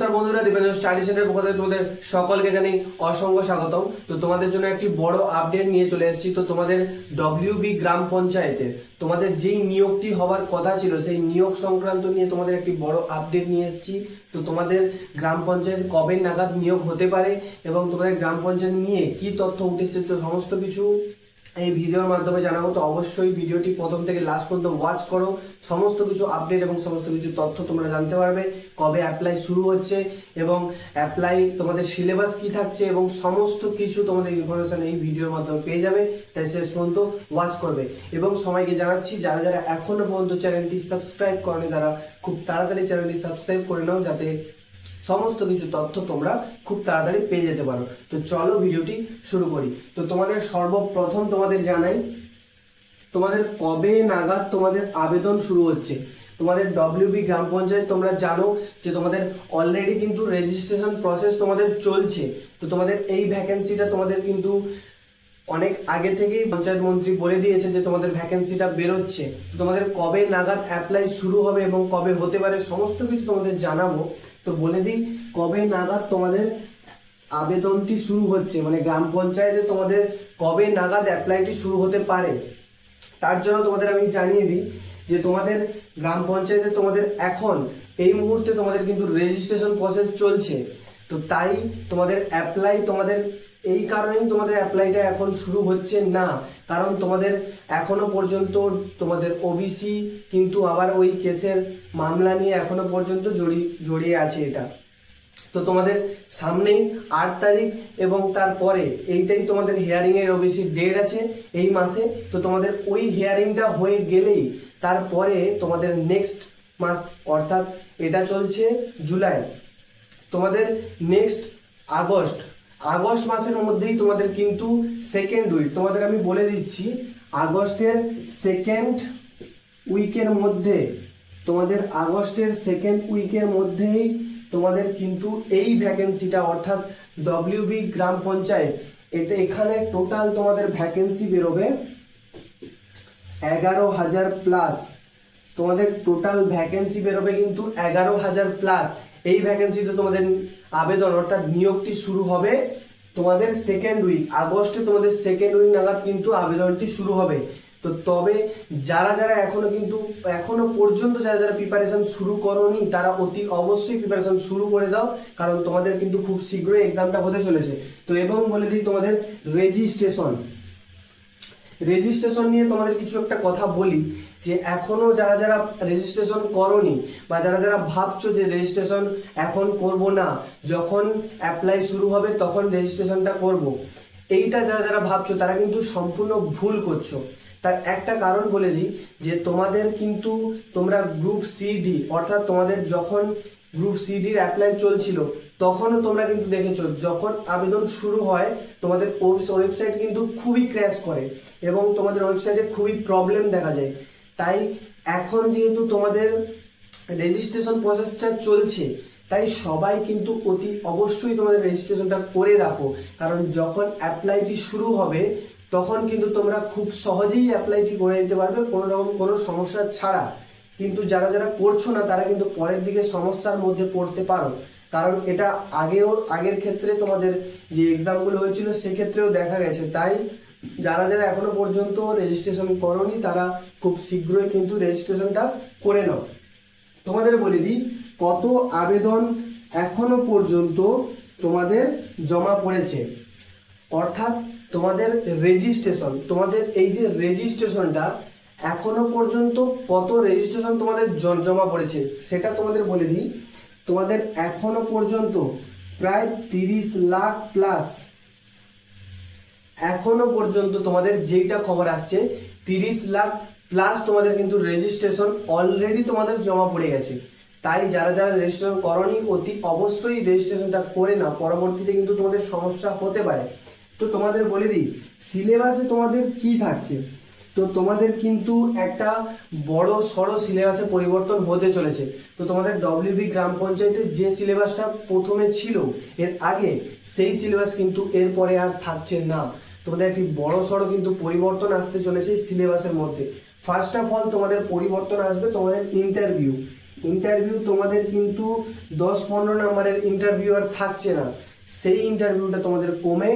নমস্কার বন্ধুরা, Dipanjan study centre পক্ষ থেকে তোমাদের সকলকে জানাই অসংখ্য স্বাগতম। তো তোমাদের জন্য একটি বড় আপডেট নিয়ে চলে এসেছি। তো তোমাদের ডব্লিউবি গ্রাম পঞ্চায়েতে তোমাদের যেই নিয়োগটি হওয়ার কথা ছিল সেই নিয়োগ সংক্রান্ত নিয়ে তোমাদের একটি বড় আপডেট নিয়ে এসেছি। তো তোমাদের গ্রাম পঞ্চায়েত কবে নাগাদ নিয়োগ হতে পারে এবং তোমাদের গ্রাম পঞ্চায়েত নিয়ে কি তথ্য উঠেছে, তো সমস্ত কিছু এই ভিডিওর মাধ্যমে জানাবো। তো অবশ্যই ভিডিওটি প্রথম থেকে লাস্ট পর্যন্ত ওয়াচ করো, সমস্ত কিছু আপডেট এবং সমস্ত কিছু তথ্য তোমরা জানতে পারবে। কবে অ্যাপ্লাই শুরু হচ্ছে এবং অ্যাপ্লাই তোমাদের সিলেবাস কি থাকছে এবং সমস্ত কিছু তোমাদের ইনফরমেশন এই ভিডিওর মাধ্যমে পেয়ে যাবে। তাই শেষ পর্যন্ত ওয়াচ করবে। এবং সবাইকে জানাচ্ছি, যারা যারা এখনো পর্যন্ত চ্যানেলটি সাবস্ক্রাইব করেনি তারা খুব তাড়াতাড়ি চ্যানেলটি সাবস্ক্রাইব করে নাও, যাতে সমস্ত কিছু তথ্য তোমরা খুব তাড়াতাড়ি পেয়ে যেতে পারো। তো চলো ভিডিওটি শুরু করি। তো তোমাদের সর্বপ্রথম তোমাদের জানাই, তোমাদের কবে নাগাদ তোমাদের আবেদন শুরু হচ্ছে। তোমাদের ডব্লিউবি গ্রাম পঞ্চায়েত তোমরা জানো যে তোমাদের অলরেডি কিন্তু রেজিস্ট্রেশন প্রসেস তোমাদের চলছে। তো তোমাদের এই ভ্যাকেন্সিটা তোমাদের কিন্তু অনেক আগে থেকেই পঞ্চায়েত মন্ত্রী বলে দিয়েছে যে তোমাদের ভ্যাকেন্সিটা বেরোচ্ছে। তোমাদের কবে নাগাদ অ্যাপ্লাই শুরু হবে এবং কবে হতে পারে সমস্ত কিছু তোমাদের জানাবো। তো বলে দিই কবে নাগাদ তোমাদের আবেদনটি শুরু হচ্ছে, মানে গ্রাম পঞ্চায়েতে তোমাদের কবে নাগাদ অ্যাপ্লাইটি শুরু হতে পারে। তার জন্য তোমাদের আমি জানিয়ে দিই যে তোমাদের গ্রাম পঞ্চায়েতে তোমাদের এখন এই মুহূর্তে তোমাদের কিন্তু রেজিস্ট্রেশন প্রসেস চলছে। তো তাই তোমাদের অ্যাপ্লাই তোমাদের এই কারণেই তোমাদের অ্যাপ্লাইটা এখন শুরু হচ্ছে না, কারণ তোমাদের এখনো পর্যন্ত তোমাদের ওবিসি কিন্তু আবার ওই কেসের মামলা নিয়ে এখনো পর্যন্ত জড়িয়ে আছে এটা। তো তোমাদের সামনেই 8 তারিখ এবং তারপরে এইটাই তোমাদের হিয়ারিংয়ের ওবিসি ডেট আছে এই মাসে। তো তোমাদের ওই হিয়ারিংটা হয়ে গেলেই তারপরে তোমাদের নেক্সট মাস, অর্থাৎ এটা চলছে জুলাই, তোমাদের নেক্সট আগস্ট মাসের মধ্যেই তোমাদের কিন্তু সেকেন্ড উইক, তোমাদের আমি বলে দিচ্ছি আগস্টের সেকেন্ড উইকের মধ্যে, তোমাদের আগস্টের সেকেন্ড উইকের মধ্যেই তোমাদের কিন্তু এই ভ্যাকেন্সিটা, অর্থাৎ ডব্লিউবি গ্রাম পঞ্চায়েত, এখানে টোটাল তোমাদের ভ্যাকেন্সি বেরোবে 11,000 প্লাস। তোমাদের টোটাল ভ্যাকেন্সি বেরোবে কিন্তু 11,000 প্লাস। এই ভ্যাকেন্সিতে তোমাদের আবেদন অর্থাৎ নিয়োগটি শুরু হবে তোমাদের সেকেন্ড উইক, আগস্টে তোমাদের সেকেন্ড উইক নাগাদ কিন্তু আবেদনটি শুরু হবে। তো তবে যারা যারা এখনো পর্যন্ত যারা প্রিপারেশন শুরু করোনি তারা অতি অবশ্যই প্রিপারেশন শুরু করে দাও, কারণ তোমাদের কিন্তু খুব শীঘ্রই এক্সামটা হতে চলেছে। তো এবং বলে দিই তোমাদের রেজিস্ট্রেশন নিয়ে তোমাদের কিছু একটা কথা বলি, যে এখনো যারা যারা রেজিস্ট্রেশন করোনি বা যারা যারা ভাবছো যে রেজিস্ট্রেশন এখন করব না, যখন অ্যাপ্লাই শুরু হবে তখন রেজিস্ট্রেশনটা করব, এইটা যারা যারা ভাবছো তারা কিন্তু সম্পূর্ণ ভুল করছো। তার একটা কারণ বলে দিই, যে তোমাদের কিন্তু তোমরা গ্রুপ সিডি, অর্থাৎ তোমাদের যখন গ্রুপ সিডির অ্যাপ্লাই চলছিল তখনও তোমরা কিন্তু দেখেছো যখন আবেদন শুরু হয় তোমাদের ওয়েবসাইট কিন্তু খুবই ক্র্যাশ করে এবং তোমাদের ওয়েবসাইটে খুবই প্রবলেম দেখা যায়। তাই এখন যেহেতু তোমাদের রেজিস্ট্রেশন প্রসেসটা চলছে, তাই সবাই কিন্তু অতি অবশ্যই তোমাদের রেজিস্ট্রেশনটা করে রাখো, কারণ যখন অ্যাপ্লাইটি শুরু হবে তখন কিন্তু তোমরা খুব সহজেই অ্যাপ্লাইটি করে দিতে পারবে কোনো রকম কোনো সমস্যা ছাড়া। কিন্তু যারা যারা করছো না তারা কিন্তু পরের দিকে সমস্যার মধ্যে পড়তে পারো, কারণ এটা আগের ক্ষেত্রে তোমাদের যে এক্সামগুলো হয়েছিল সেক্ষেত্রেও দেখা গেছে। তাই যারা যারা এখনো পর্যন্ত রেজিস্ট্রেশন করোনি তারা খুব শীঘ্রই কিন্তু রেজিস্ট্রেশনটা করে নাও। তোমাদের বলে দিই কত আবেদন এখনো পর্যন্ত তোমাদের জমা পড়েছে, অর্থাৎ তোমাদের রেজিস্ট্রেশন, তোমাদের এই যে রেজিস্ট্রেশনটা এখনো পর্যন্ত কত রেজিস্ট্রেশন তোমাদের জমা পড়েছে সেটা তোমাদের বলে দিই। তোমাদের এখনো পর্যন্ত প্রায় 30 লাখ প্লাস, এখনো পর্যন্ত তোমাদের যেইটা খবর আসছে 30 লাখ প্লাস তোমাদের কিন্তু রেজিস্ট্রেশন অলরেডি তোমাদের জমা পড়ে গেছে। তাই যারা যারা রেজিস্ট্রেশন করনি অতি অবশ্যই রেজিস্ট্রেশনটা করে না, পরবর্তীতে কিন্তু তোমাদের সমস্যা হতে পারে। তো তোমাদের বলে দিই সিলেবাসে তোমাদের কি থাকছে। তো তোমাদের কিন্তু একটা বড় সড়ো সিলেবাসে পরিবর্তন হতে চলেছে। তো তোমাদের ডব্লিউবি গ্রাম পঞ্চায়েতের যে সিলেবাসটা প্রথমে ছিল এর আগে, সেই সিলেবাস কিন্তু এরপরে আর থাকছে না। তোমাদের একটি বড় সড়ো কিন্তু পরিবর্তন আসতে চলেছে সিলেবাসের মধ্যে। ফার্স্ট অফ অল তোমাদের পরিবর্তন আসবে তোমাদের ইন্টারভিউ তোমাদের কিন্তু 10-15 নাম্বারের ইন্টারভিউ আর থাকছে না, সেই ইন্টারভিউটা তোমাদের কমে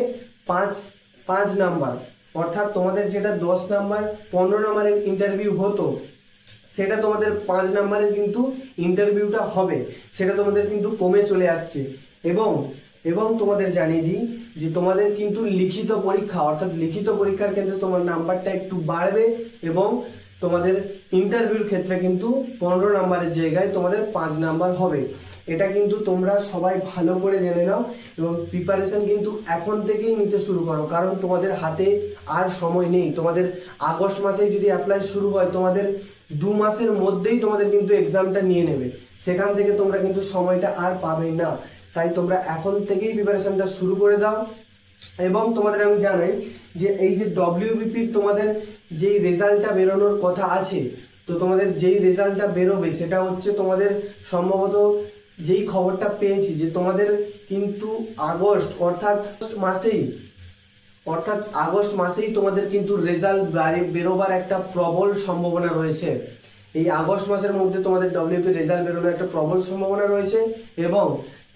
5 নাম্বার, অর্থাৎ তোমাদের যেটা 10 নাম্বার 15 নাম্বারের ইন্টারভিউ হতো সেটা তোমাদের 5 নাম্বারের কিন্তু ইন্টারভিউটা হবে, সেটা তোমাদের কিন্তু কমে চলে আসছে। এবং তোমাদের জানিয়ে দিই যে তোমাদের কিন্তু লিখিত পরীক্ষা, অর্থাৎ লিখিত পরীক্ষার ক্ষেত্রে তোমার নাম্বারটা একটু বাড়বে এবং তোমাদের ইন্টারভিউর ক্ষেত্রে কিন্তু 15 নাম্বারের জায়গায় তোমাদের 5 নাম্বার হবে। এটা কিন্তু তোমরা সবাই ভালো করে জেনে নাও এবং প্রিপারেশন কিন্তু এখন থেকেই নিতে শুরু করো, কারণ তোমাদের হাতে আর সময় নেই। তোমাদের আগস্ট মাসেই যদি অ্যাপ্লাই শুরু হয়, তোমাদের 2 মাসের মধ্যেই তোমাদের কিন্তু এক্সামটা নিয়ে নেবে, সেখান থেকে তোমরা কিন্তু সময়টা আর পাবে না। তাই তোমরা এখন থেকেই প্রিপারেশনটা শুরু করে দাও। এবং তোমাদের আমি জানাই যে এই যে ডব্লিউবিপির তোমাদের যেই রেজাল্টটা বেরোনোর কথা আছে, তো তোমাদের যেই রেজাল্টটা বেরোবে সেটা হচ্ছে তোমাদের সম্ভবত যেই খবরটা পেয়েছি যে তোমাদের কিন্তু আগস্ট মাসেই তোমাদের কিন্তু রেজাল্ট বেরোবার একটা প্রবল সম্ভাবনা রয়েছে। এই আগস্ট মাসের মধ্যে তোমাদের ডব্লিউপি রেজাল্ট বেরোনোর একটা প্রবল সম্ভাবনা রয়েছে এবং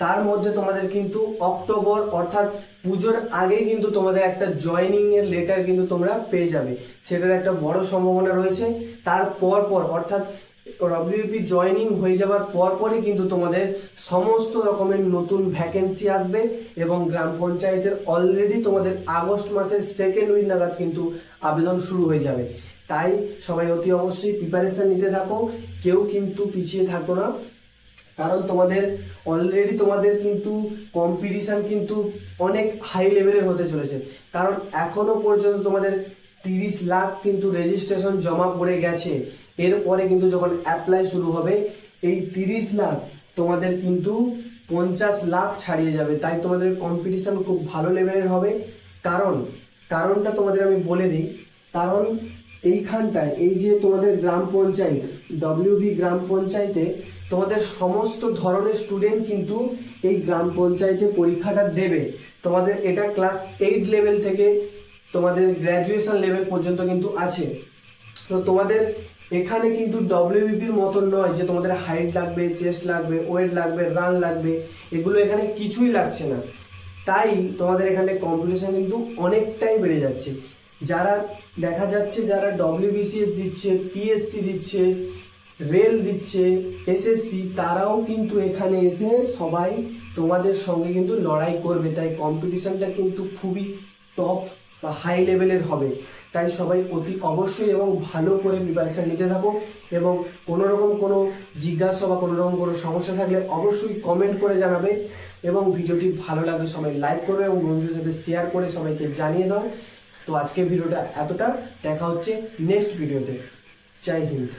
তার মধ্যে তোমাদের কিন্তু অক্টোবর অর্থাৎ পুজোর আগেই কিন্তু তোমাদের একটা জয়েনিং এর লেটার কিন্তু তোমরা পেয়ে যাবে, সেটার একটা বড় সম্ভাবনা রয়েছে। তার পর অর্থাৎ ডব্লিউপি জয়েনিং হয়ে যাওয়ার পরই কিন্তু তোমাদের সমস্ত রকমের নতুন ভ্যাকেন্সি আসবে এবং গ্রাম পঞ্চায়েতের অলরেডি তোমাদের আগস্ট মাসের 2nd উইক নাগাদ কিন্তু আবেদন শুরু হয়ে যাবে। তাই সবাই অতি অবশ্যই প্রিপারেশন নিতে থাকো, কেউ কিন্তু পিছিয়ে থাকো না, কারণ তোমাদের অলরেডি তোমাদের কিন্তু কম্পিটিশন কিন্তু অনেক হাই লেভেলের হতে চলেছে। কারণ এখনো পর্যন্ত তোমাদের 30 লাখ কিন্তু রেজিস্ট্রেশন জমা পড়ে গেছে, এরপরে কিন্তু যখন অ্যাপ্লাই শুরু হবে এই 30 লাখ তোমাদের কিন্তু 50 লাখ ছাড়িয়ে যাবে। তাই তোমাদের কম্পিটিশন খুব ভালো লেভেলের হবে। কারণটা তোমাদের আমি বলে দিই, কারণ এইখানটায় এই যে তোমাদের গ্রাম পঞ্চায়েত ডব্লিউবি গ্রাম পঞ্চায়েতে তোমাদের সমস্ত ধরনের স্টুডেন্ট কিন্তু এই গ্রাম পঞ্চায়েতে পরীক্ষাটা দেবে। তোমাদের এটা ক্লাস 8 লেভেল থেকে তোমাদের গ্র্যাজুয়েশন লেভেল পর্যন্ত কিন্তু আছে। তো তোমাদের এখানে কিন্তু ডব্লিউবিপির মতন নয় যে তোমাদের হাইট লাগবে, চেস্ট লাগবে, ওয়েট লাগবে, রান লাগবে, এগুলো এখানে কিছুই লাগছে না। তাই তোমাদের এখানে কম্পিটিশন কিন্তু অনেকটাই বেড়ে যাচ্ছে। যারা দেখা যাচ্ছে যারা ডব্লিউবিসিএস দিচ্ছে, পিএসসি দিচ্ছে, রেল দিচ্ছে, এসএসসি, তারাও কিন্তু এখানে এসে সবাই তোমাদের সঙ্গে কিন্তু লড়াই করবে। তাই কম্পিটিশনটা কিন্তু খুবই টপ বা হাই লেভেলের হবে। তাই সবাই অতি অবশ্যই এবং ভালো করে প্রিপারেশন নিতে থাকো এবং কোনো জিজ্ঞাসা বা কোনো সমস্যা থাকলে অবশ্যই কমেন্ট করে জানাবে এবং ভিডিওটি ভালো লাগলে সবাই লাইক করবে এবং বন্ধুদের সাথে শেয়ার করে সবাইকে জানিয়ে দাও। তো আজকের ভিডিওটা এতটা, দেখা হচ্ছে নেক্সট ভিডিওতে। জয় হিন্দ।